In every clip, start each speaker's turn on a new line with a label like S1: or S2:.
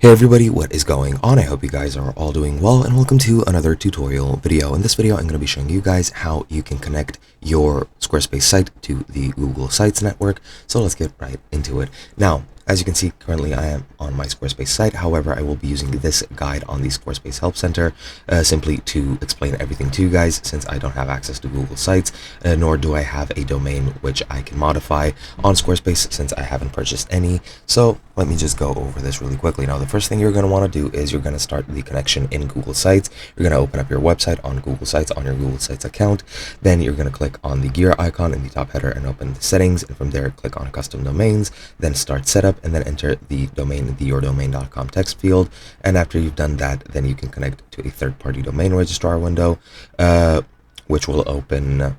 S1: Hey everybody, what is going on? I hope you guys are all doing well, and welcome to another tutorial video. In this video, I'm going to be showing you guys how you can connect your Squarespace site to the Google Sites network. So let's get right into it. Now, as you can see, currently I am on my Squarespace site. However, I will be using this guide on the Squarespace Help Center simply to explain everything to you guys, since I don't have access to Google Sites, nor do I have a domain which I can modify on Squarespace since I haven't purchased any. So let me just go over this really quickly. Now, the first thing you're going to want to do is you're going to start the connection in Google Sites. You're going to open up your website on Google Sites on your Google Sites account. Then you're going to click on the gear icon in the top header and open the settings. And from there, click on custom domains, then start setup, and then enter the domain in the yourdomain.com text field. And after you've done that, then you can connect to a third-party domain registrar window, which will open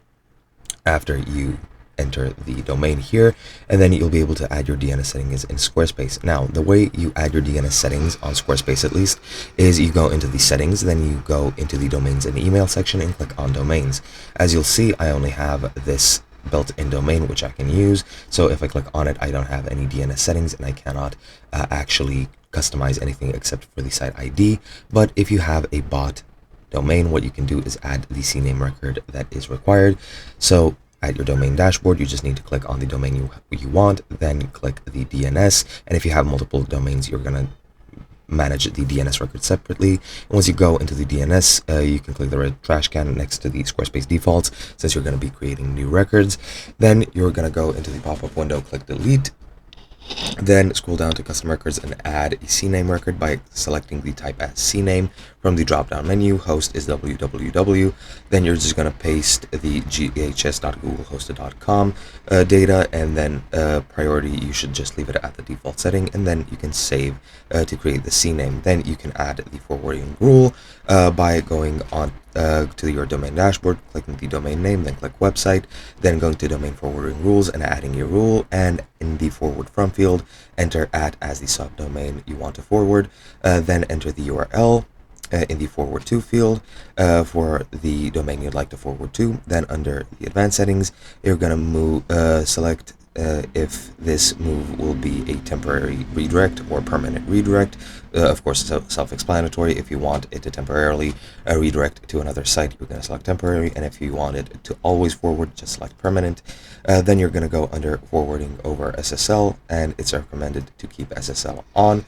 S1: after you enter the domain here, and then you'll be able to add your DNS settings in Squarespace. Now, the way you add your DNS settings on Squarespace, at least, is you go into the settings, then you go into the domains and email section and click on domains. As you'll see, I only have this built-in domain which I can use, so if I click on it, I don't have any DNS settings and I cannot actually customize anything except for the site ID. But if you have a bot domain, what you can do is add the CNAME record that is required. So at your domain dashboard, you just need to click on the domain you want, then click the DNS, and if you have multiple domains, you're going to manage the DNS record separately. And once you go into the DNS, you can click the red trash can next to the Squarespace defaults, since you're going to be creating new records. Then you're going to go into the pop-up window, click delete, then scroll down to custom records and add a CNAME record by selecting the type as CNAME. From the drop-down menu, host is www. Then you're just going to paste the ghs.googlehosted.com data, and then priority, you should just leave it at the default setting, and then you can save to create the CNAME. Then you can add the forwarding rule by going on to your domain dashboard, clicking the domain name, then click website, then going to domain forwarding rules and adding your rule, and in the forward from field, enter @ as the subdomain you want to forward, then enter the URL in the forward to field for the domain you'd like to forward to. Then under the advanced settings, you're going to select if this move will be a temporary redirect or permanent redirect. Of course, it's self-explanatory. If you want it to temporarily redirect to another site, you're going to select temporary, and if you want it to always forward, just select permanent. Then you're going to go under forwarding over SSL, and it's recommended to keep SSL on.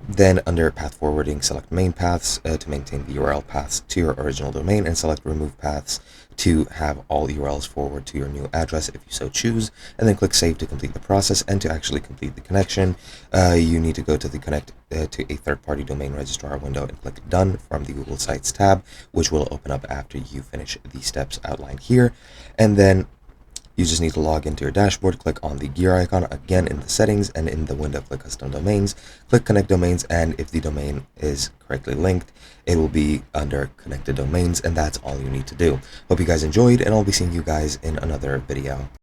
S1: Then under path forwarding, select main paths to maintain the URL paths to your original domain, and select remove paths to have all URLs forward to your new address if you so choose, and then click save to complete the process. And to actually complete the connection, you need to go to the connect to a third-party domain registrar window and click done from the Google Sites tab, which will open up after you finish the steps outlined here. And then you just need to log into your dashboard, click on the gear icon again in the settings, and in the window, click custom domains, click connect domains, and if the domain is correctly linked, it will be under connected domains, and that's all you need to do. Hope you guys enjoyed, and I'll be seeing you guys in another video.